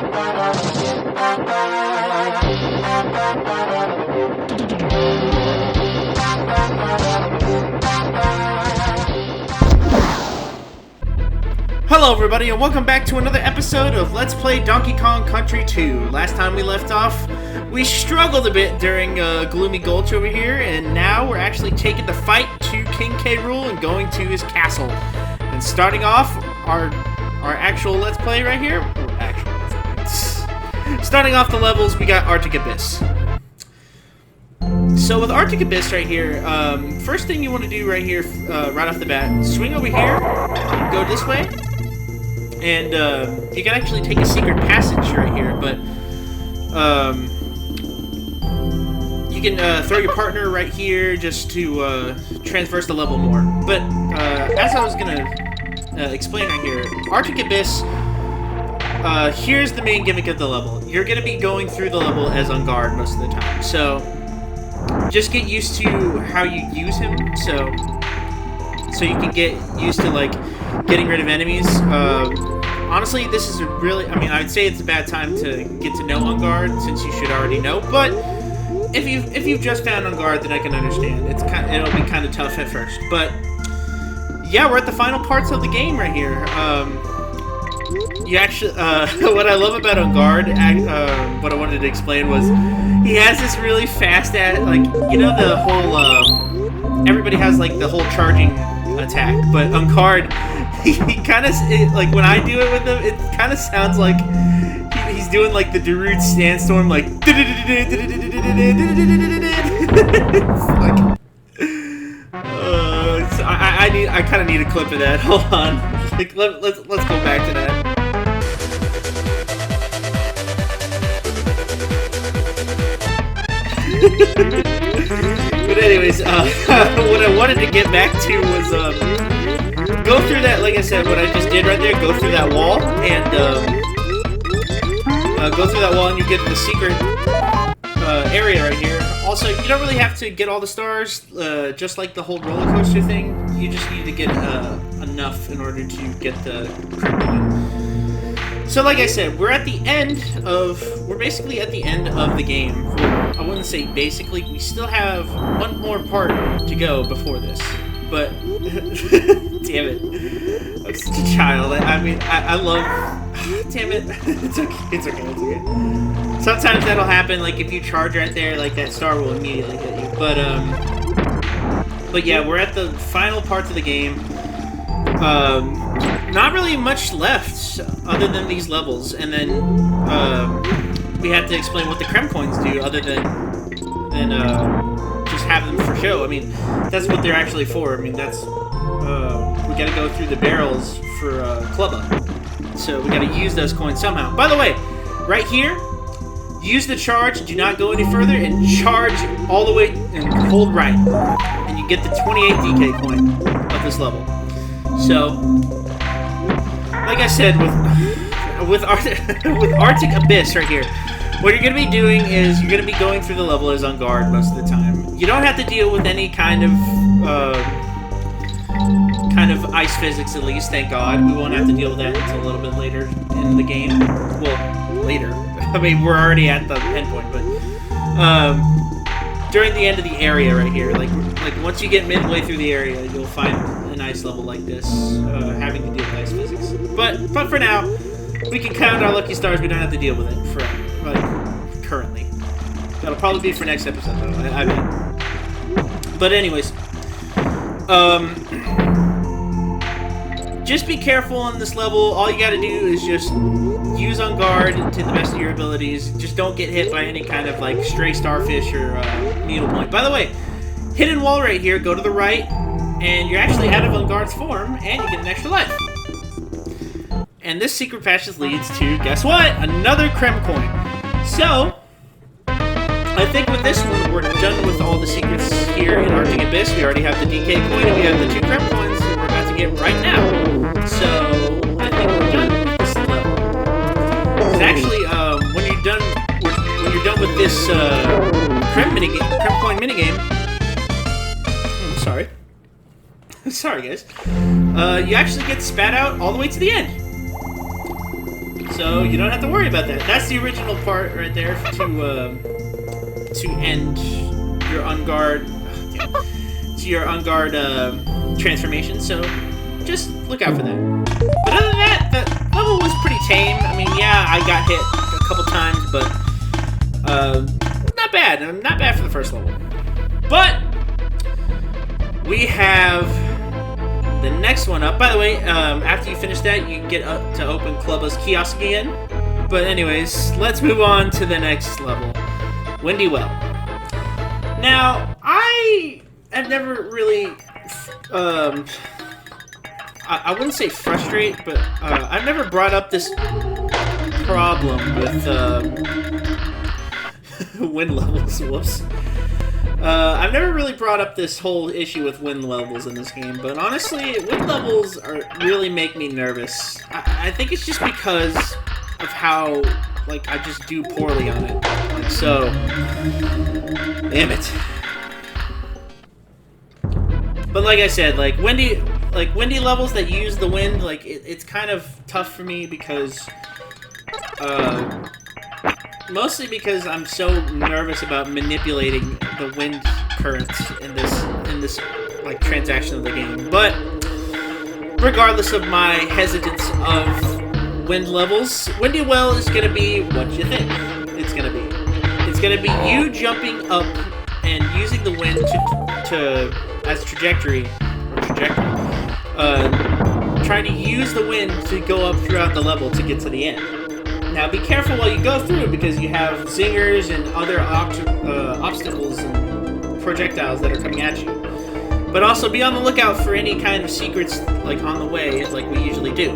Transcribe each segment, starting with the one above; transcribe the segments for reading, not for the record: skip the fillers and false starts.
Hello everybody and welcome back to another episode of Let's Play Donkey Kong Country 2. Last time we left off, we struggled a bit during Gloomy Gulch over here, and now we're actually taking the fight to King K. Rool and going to his castle. And starting off our actual Let's Play right here, starting off the levels, we got Arctic Abyss. So with Arctic Abyss right here, first thing you want to do right here, right off the bat, swing over here, go this way, and you can actually take a secret passage right here, but you can throw your partner right here just to traverse the level more. But as I was gonna explain right here, Arctic Abyss, here's the main gimmick of the level. You're gonna be going through the level as on guard most of the time, so just get used to how you use him, so you can get used to like getting rid of enemies. Honestly, this is a really, I'd say it's a bad time to get to know On Guard, since you should already know, but if you've just found On Guard, then I can understand. It'll be kind of tough at first, but yeah, we're at the final parts of the game right here. You actually, what I love about On Guard, what I wanted to explain was, he has this really fast, like, you know the whole, everybody has like the whole charging attack, but On Guard, he kind of, like, when I do it with him, it kind of sounds like he's doing like the Darude Sandstorm, like, I kind of need a clip of that. Hold on, like, let's go back to that. But anyways, what I wanted to get back to was go through that, like I said, what I just did right there, go through that wall, and go through that wall and you get the secret area right here. Also, you don't really have to get all the stars, just like the whole roller coaster thing. You just need to get enough in order to get the So like I said, we're basically at the end of the game. Well, I wouldn't say basically, we still have one more part to go before this. But, damn it, I'm such a child. I love, damn it, it's okay. Sometimes that'll happen, like if you charge right there, like that star will immediately hit you. But yeah, we're at the final parts of the game. Not really much left other than these levels, and then we have to explain what the Creme Coins do other than just have them for show. I mean, that's what they're actually for. I mean, that's we gotta go through the barrels for Clubba, so we gotta use those coins somehow. By the way, right here, use the charge, do not go any further, and charge all the way and hold right, and you get the 28 DK coin of this level. So, like I said, with Arctic Abyss right here, what you're going to be doing is you're going to be going through the level as On Guard most of the time. You don't have to deal with any kind of ice physics, at least, thank God. We won't have to deal with that until a little bit later in the game. Well, later. I mean, we're already at the end point, but during the end of the area right here, like once you get midway through the area, you'll find an ice level like this, having to deal with ice physics. But for now, we can count our lucky stars. We don't have to deal with it for currently. That'll probably be for next episode, though. I bet. But anyways, just be careful on this level. All you gotta do is just use On Guard to the best of your abilities. Just don't get hit by any kind of like stray starfish or needle point. By the way, hidden wall right here, go to the right, and you're actually out of On Guard's form, and you get an extra life. And this secret passage leads to, guess what? Another Creme Coin. So, I think with this one, we're done with all the secrets here in Arctic Abyss. We already have the DK coin, and we have the 2 Creme Coins that we're about to get right now. So, I think we're done with this level. Because actually, when you're done with this Creme Coin minigame, I'm sorry. Sorry, guys. You actually get spat out all the way to the end. so you don't have to worry about that. That's the original part right there to end your unguard transformation. So just look out for that. But other than that, the level was pretty tame. I mean, yeah, I got hit a couple times, but not bad. Not bad for the first level. But we have the next one up. By the way, after you finish that, you get up to open Clubba's kiosk again. But anyways, let's move on to the next level, Windy Well. Now, I have never really, I wouldn't say frustrate, but I've never brought up this problem with wind levels. Whoops. I've never really brought up this whole issue with wind levels in this game, but honestly, wind levels really make me nervous. I think it's just because of how, like, I just do poorly on it. Like, so, damn it. But like I said, like windy levels that use the wind, like it's kind of tough for me because, mostly because I'm so nervous about manipulating the wind currents in this like transaction of the game. But regardless of my hesitance of wind levels, Windy Well is gonna be what you think it's gonna be. It's gonna be you jumping up and using the wind to as trajectory, trying to use the wind to go up throughout the level to get to the end. Now be careful while you go through because you have zingers and other obstacles and projectiles that are coming at you. But also be on the lookout for any kind of secrets like on the way, like we usually do.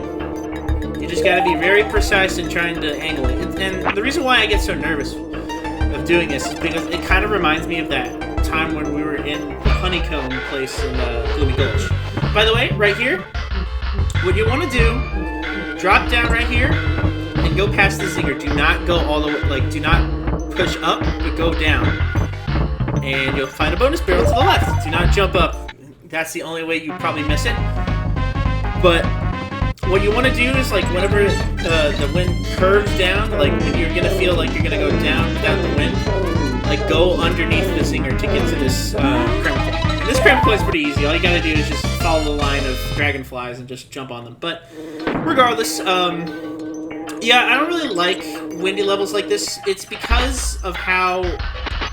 You just gotta be very precise in trying to angle it. And the reason why I get so nervous of doing this is because it kind of reminds me of that time when we were in the honeycomb place in Gloomy Gulch. By the way, right here, what you want to do, drop down right here and go past the zinger. Do not go all the way, like, do not push up, but go down. And you'll find a bonus barrel to the left. Do not jump up. That's the only way you probably miss it. But what you want to do is, like, whenever the wind curves down, like, when you're going to feel like you're going to go down the wind, like, go underneath the zinger to get to this cramp point. And this cramp point is pretty easy. All you gotta do is just follow the line of dragonflies and just jump on them. But regardless, yeah, I don't really like windy levels like this. It's because of how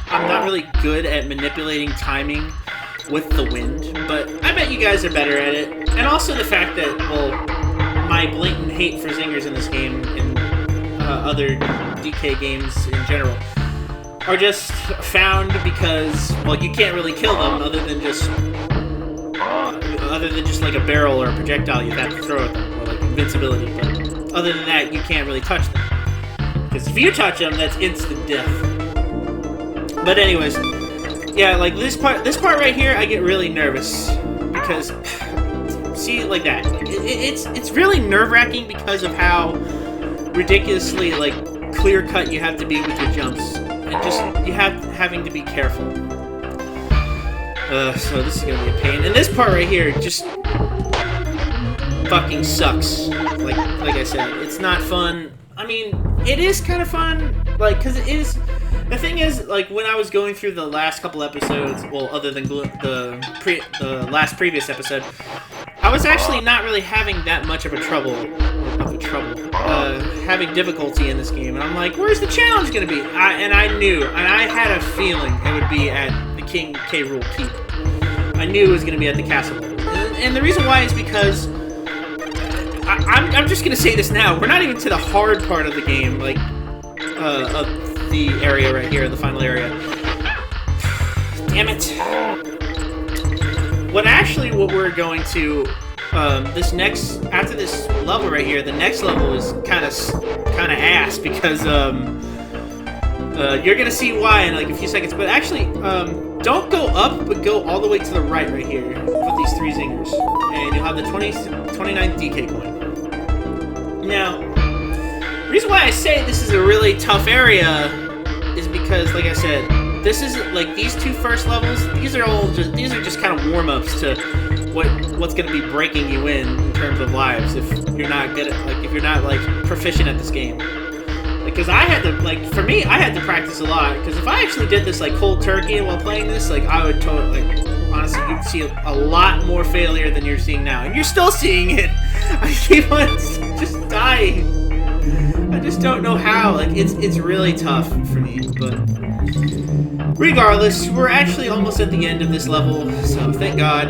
I'm not really good at manipulating timing with the wind. But I bet you guys are better at it. And also the fact that, well, my blatant hate for zingers in this game and other DK games in general are just found because, well, you can't really kill them other than just like a barrel or a projectile you have to throw at them, or like invincibility. But other than that, you can't really touch them. Because if you touch them, that's instant death. But anyways, yeah, like this part right here, I get really nervous because, see, like that, it's really nerve-wracking because of how ridiculously like clear-cut you have to be with your jumps. And just, having to be careful. So this is gonna be a pain. And this part right here just fucking sucks. Like I said, it's not fun. I mean, it is kind of fun, like, cause it is. The thing is, like, when I was going through the last couple episodes, well, other than the last previous episode, I was actually not really having that much of a having difficulty in this game, and I'm like, where's the challenge gonna be? I knew, and I had a feeling it would be at the King K. Rool Keep. I knew it was gonna be at the castle, and the reason why is because I'm just gonna say this now. We're not even to the hard part of the game, like of the area right here, the final area. Damn it! What we're going to after this level right here, the next level is kind of ass because you're gonna see why in like a few seconds. But actually, don't go up, but go all the way to the right here with these 3 zingers, and you'll have the 29th DK coin. Now, the reason why I say this is a really tough area is because, like I said, this is like these 2 first levels. These are just kind of warm-ups to what's gonna be breaking you in terms of lives if you're not good at, like, if you're not, like, proficient at this game. Because I had to, like, for me, I had to practice a lot. Because if I actually did this, like, cold turkey while playing this, like, I would totally, like, honestly, you'd see a lot more failure than you're seeing now. And you're still seeing it. I keep on just dying. I just don't know how. Like, it's really tough for me. But regardless, we're actually almost at the end of this level. So, thank God.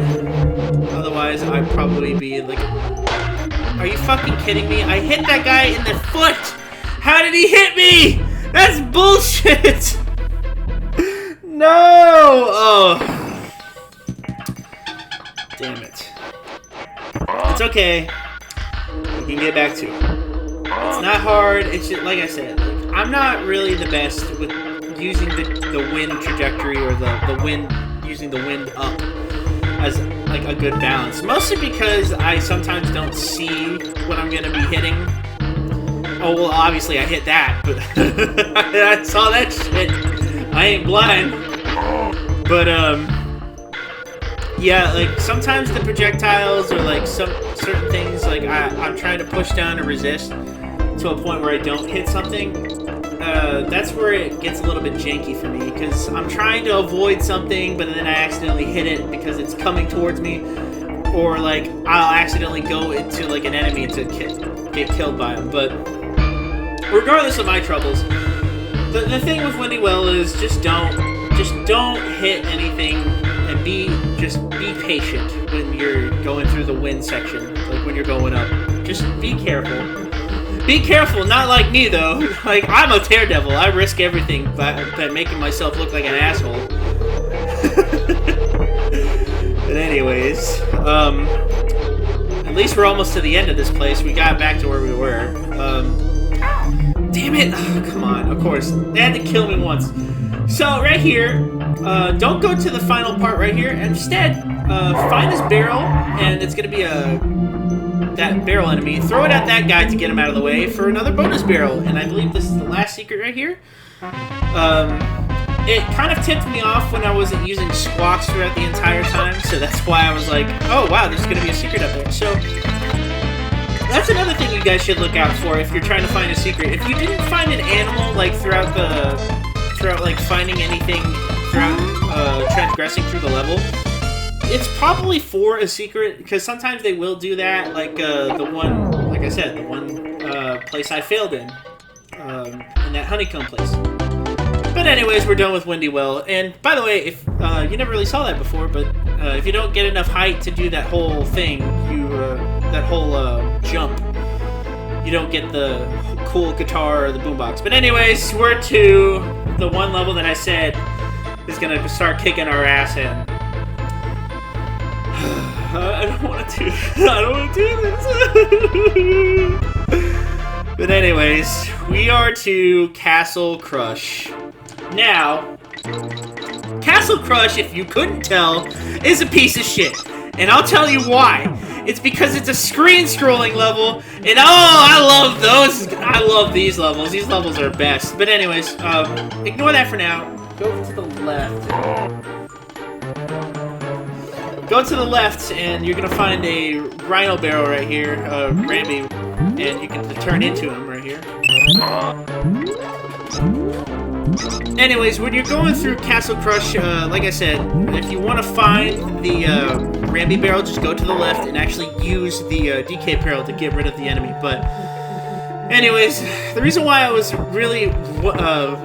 Otherwise, I'd probably be, like... Are you fucking kidding me? I hit that guy in the foot! How did he hit me? That's bullshit! No! Oh. Damn it. It's okay. We can get back to it. It's not hard. It's just, like I said, like, I'm not really the best with using the wind trajectory or the wind, using the wind up as, like, a good balance. Mostly because I sometimes don't see what I'm going to be hitting. Oh, well, obviously I hit that, but I saw that shit. I ain't blind. But, yeah, like, sometimes the projectiles or, like, some certain things, like, I'm trying to push down and resist to a point where I don't hit something. That's where it gets a little bit janky for me, because I'm trying to avoid something, but then I accidentally hit it because it's coming towards me. Or, like, I'll accidentally go into, like, an enemy to get killed by them, but... Regardless of my troubles, the thing with Windy Well is just don't hit anything and be patient when you're going through the wind section, like when you're going up. Just be careful. Be careful, not like me though. Like, I'm a daredevil. I risk everything by making myself look like an asshole. But anyways, at least we're almost to the end of this place. We got back to where we were. Damn it! Oh, come on, of course. They had to kill me once. So, right here, don't go to the final part right here. Instead, find this barrel, and it's going to be that barrel enemy. Throw it at that guy to get him out of the way for another bonus barrel. And I believe this is the last secret right here. It kind of tipped me off when I wasn't using squawks throughout the entire time. So that's why I was like, oh, wow, there's going to be a secret up there. So... That's another thing you guys should look out for if you're trying to find a secret. If you didn't find an animal, like, throughout like, finding anything, throughout, transgressing through the level, it's probably for a secret, because sometimes they will do that, like, the one, like I said, the one, place I failed in that honeycomb place. But anyways, we're done with Windy Well, and, by the way, if, you never really saw that before, but, if you don't get enough height to do that whole thing, that whole jump, you don't get the cool guitar or the boombox. But anyways, we're to the one level that I said is gonna start kicking our ass in. I don't want to do this. I don't want to do this. But anyways, we are to Castle Crush. Now, Castle Crush, if you couldn't tell, is a piece of shit. And I'll tell you why. It's because it's a screen-scrolling level, and oh, I love those. I love these levels. These levels are best. But anyways, ignore that for now. Go to the left. Go to the left, and you're gonna find a rhino barrel right here, Ramby, and you can turn into him right here. Anyways, when you're going through Castle Crush, like I said, if you want to find the Ramby barrel, just go to the left and actually use the DK barrel to get rid of the enemy. But anyways, the reason why I was really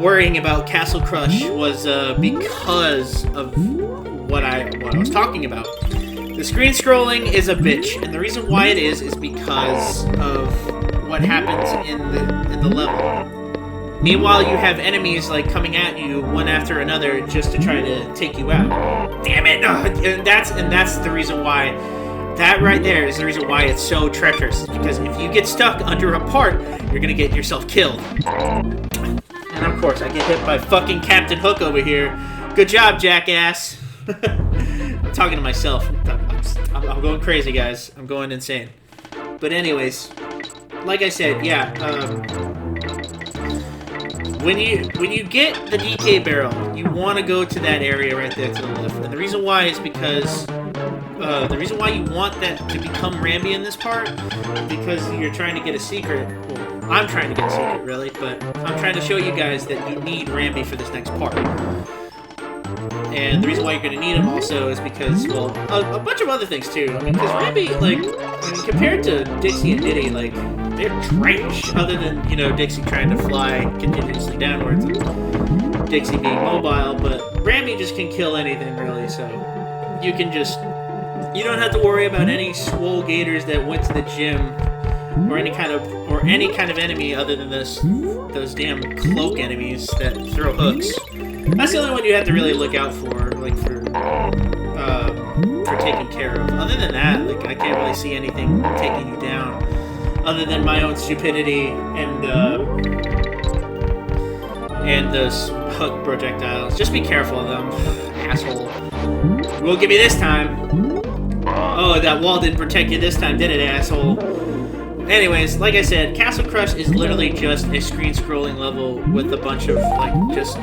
worrying about Castle Crush was because of what I was talking about. The screen scrolling is a bitch, and the reason why it is because of what happens in the level. Meanwhile, you have enemies, like, coming at you one after another just to try to take you out. Damn it! And that's the reason why. That right there is the reason why it's so treacherous. Because if you get stuck under a part, you're gonna get yourself killed. And of course, I get hit by fucking Captain Hook over here. Good job, jackass. I'm talking to myself. I'm going crazy, guys. I'm going insane. But anyways, like I said, yeah. When you get the DK barrel, you want to go to that area right there to the left. And the reason why is because the reason why you want that to become Rambi in this part is because you're trying to get a secret. Well, I'm trying to get a secret, really, but I'm trying to show you guys that you need Rambi for this next part. And the reason why you're going to need him also is because, well, a bunch of other things too. I mean, because Rambi, like, I mean, compared to Dixie and Diddy, like, they're trash. Other than, you know, Dixie trying to fly continuously downwards and Dixie being mobile, but Rambi just can kill anything, really, so you can just, you don't have to worry about any swole gators that went to the gym or any kind of enemy other than those damn cloak enemies that throw hooks. That's the only one you have to really look out for, like, for taking care of. Other than that, like, I can't really see anything taking you down, other than my own stupidity and those hook projectiles. Just be careful of them, asshole. You won't get me this time. Oh, that wall didn't protect you this time, did it, asshole? Anyways, like I said, Castle Crush is literally just a screen-scrolling level with a bunch of, like, just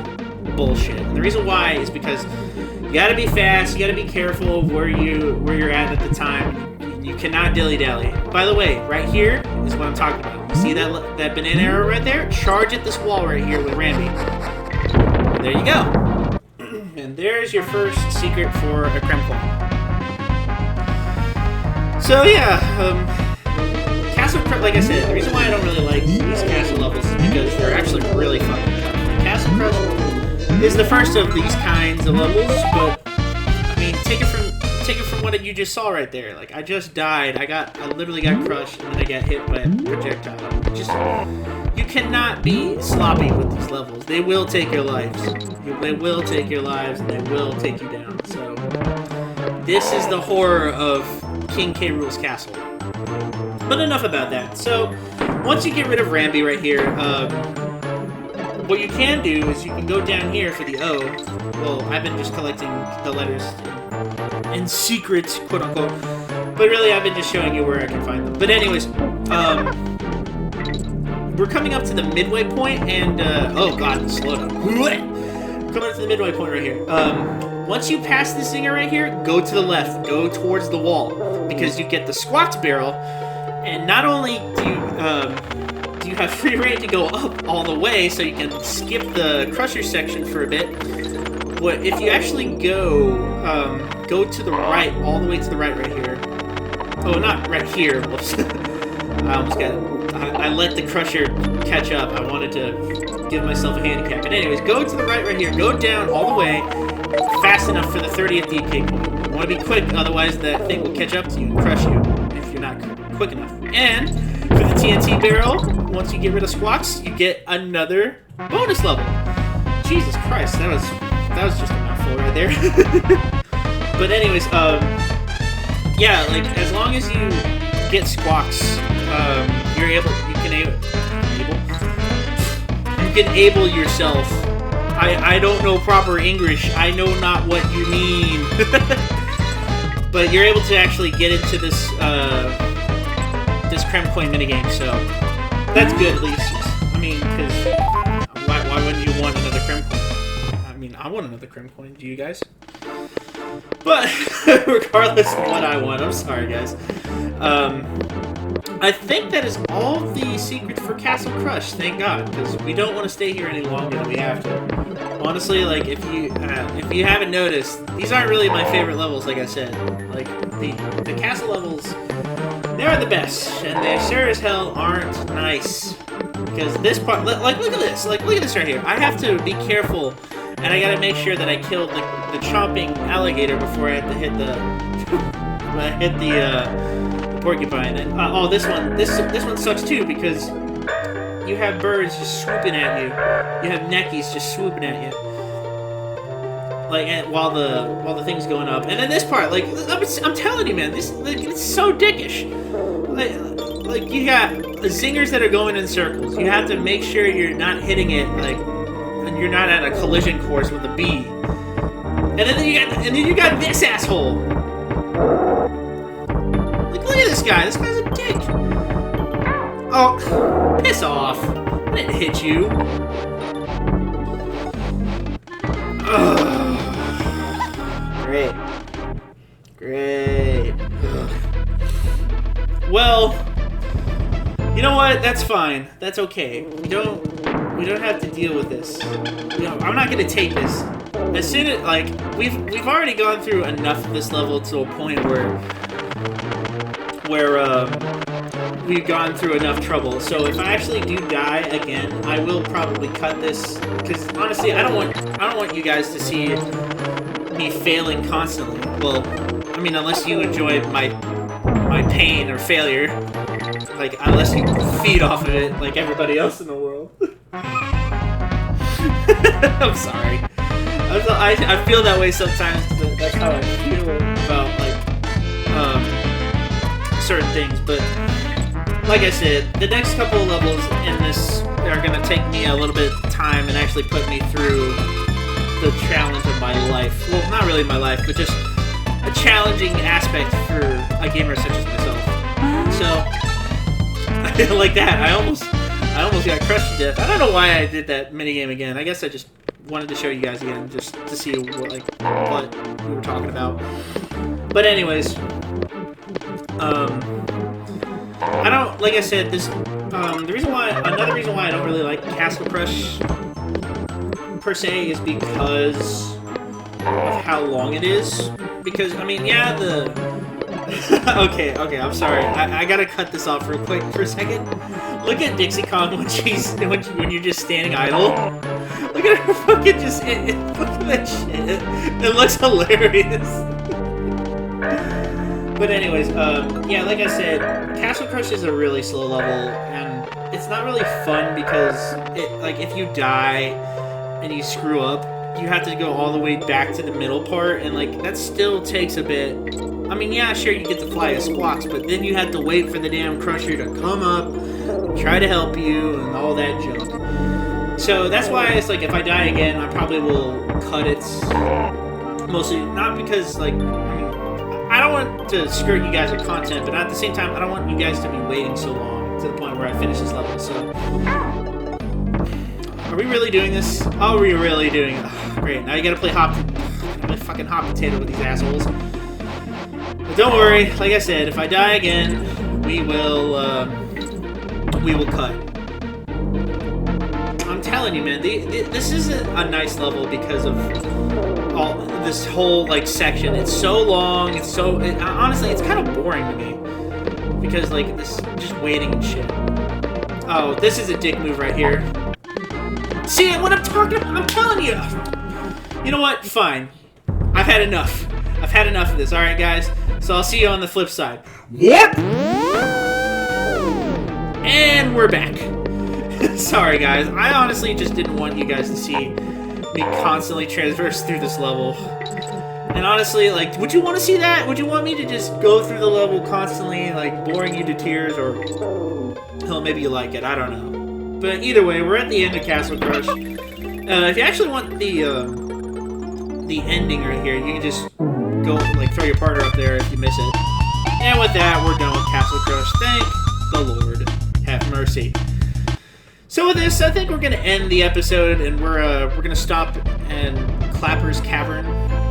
bullshit. And the reason why is because you gotta be fast, you gotta be careful of where you're at the time. You cannot dilly-dally. By the way, right here is what I'm talking about. You see that banana arrow right there? Charge at this wall right here with Rambi. And there you go. And there's your first secret for a Creme Coin. So yeah, Castle Crush, like I said, the reason why I don't really like these castle levels is because they're actually really fucking tough. Castle Crush is the first of these kinds of levels, but I mean, take it from what you just saw right there. Like, I just died. I literally got crushed, and then I got hit by a projectile. Just, you cannot be sloppy with these levels. They will take your lives. They will take your lives, and they will take you down. So, this is the horror of King K. Rool's castle. But enough about that. So, once you get rid of Rambi right here, what you can do is you can go down here for the O. Well, I've been just collecting the letters in secret, quote-unquote. But really, I've been just showing you where I can find them. But anyways, we're coming up to the midway point, and, oh god, slow down. Coming up to the midway point right here. Once you pass this zinger right here, go to the left. Go towards the wall. Because you get the Squawks barrel, and not only do you have free reign to go up all the way, so you can skip the Crusher section for a bit. But if you actually go to the right, all the way to the right here. Oh, not right here. Whoops. I let the Crusher catch up. I wanted to give myself a handicap. But anyways, go to the right here. Go down all the way, fast enough for the 30th DK point. You want to be quick, otherwise that thing will catch up to you and crush you if you're not quick enough. And for the TNT barrel, once you get rid of Squawks, you get another bonus level. Jesus Christ, that was just a mouthful right there. But anyways, yeah, like, as long as you get Squawks, you can able yourself. I don't know proper English. I know not what you mean. But you're able to actually get into this this Creme Coin minigame, so that's good at least. I mean, because why wouldn't you want another Creme Coin? I mean, I want another Creme Coin. Do you guys? But regardless of what I want, I'm sorry, guys. I think that is all the secrets for Castle Crush, thank God, because we don't want to stay here any longer than we have to. Honestly, like, if you haven't noticed, these aren't really my favorite levels, like I said. Like, the castle levels, they're the best, and they sure as hell aren't nice. Because this part, like, look at this. Like, look at this right here. I have to be careful, and I gotta make sure that I killed the chomping alligator before I had to hit the porcupine. And oh, this one sucks too, because you have birds just swooping at you. You have neckies just swooping at you, like, while the thing's going up. And then this part, like, I'm telling you, man, this, like, it's so dickish. Like, you got zingers that are going in circles. You have to make sure you're not hitting it, like, and you're not at a collision course with a bee. And then you got this asshole. Like, look at this guy. This guy's a dick. Oh, piss off. I didn't hit you. Ugh. Great. Well, you know what? That's fine. That's okay. We don't have to deal with this. I'm not gonna take this. As soon as, like, we've already gone through enough of this level to a point where we've gone through enough trouble. So if I actually do die again, I will probably cut this, because honestly, I don't want you guys to see me failing constantly. Well, I mean, unless you enjoy my pain or failure, like unless you feed off of it like everybody else in the world. I'm sorry. I feel that way sometimes. That's how I feel about certain things. But like I said, the next couple of levels in this are gonna take me a little bit of time and actually put me through the challenge of my life. Well, not really my life, but just a challenging aspect for a gamer such as myself. So, like that, I almost got crushed to death. I don't know why I did that minigame again. I guess I just wanted to show you guys again, just to see what we were talking about. But anyways, I don't, like I said, this, another reason why I don't really like Castle Crush per se is because of how long it is. Because, I mean, yeah, okay, I'm sorry. I gotta cut this off real quick for a second. Look at Dixie Kong when you're just standing idle. Look at her fucking just, look at that shit. It looks hilarious. But anyways, yeah, like I said, Castle Crush is a really slow level, and it's not really fun because, if you die and you screw up, you have to go all the way back to the middle part, and, that still takes a bit. I mean, yeah, sure, you get to fly as Squawks, but then you have to wait for the damn Crusher to come up, try to help you, and all that junk. So that's why it's if I die again, I probably will cut it. Mostly, not because, I don't want to skirt you guys with content, but at the same time, I don't want you guys to be waiting so long to the point where I finish this level, so... Are we really doing this? Oh, we're really doing it. Oh, great, now you gotta play fucking hot potato with these assholes. But don't worry, like I said, if I die again, we will cut. I'm telling you, man, this isn't a nice level because of all this whole section. It's so long. Honestly, it's kind of boring to me because this just waiting and shit. Oh, this is a dick move right here. See what I'm talking about? I'm telling you. You know what? Fine. I've had enough. I've had enough of this. All right, guys. So I'll see you on the flip side. Yep. And we're back. Sorry, guys. I honestly just didn't want you guys to see me constantly transverse through this level. And honestly, would you want to see that? Would you want me to just go through the level constantly, boring you to tears, or hell, maybe you like it? I don't know. But either way, we're at the end of Castle Crush. If you actually want the ending right here, you can just go throw your partner up there if you miss it. And with that, we're done with Castle Crush. Thank the Lord. Have mercy. So with this, I think we're gonna end the episode, and we're gonna stop in Clapper's Cavern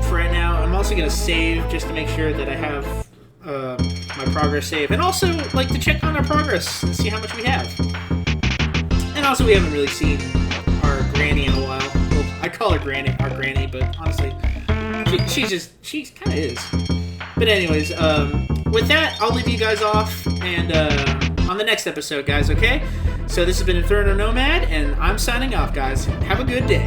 for right now. I'm also gonna save just to make sure that I have my progress saved, and also to check on our progress and see how much we have. And also, we haven't really seen our granny in a while. Well, I call her our granny, but honestly, she kind of is. But anyways, with that, I'll leave you guys off, and on the next episode, guys, okay? So this has been Inferno Nomad, and I'm signing off, guys. Have a good day.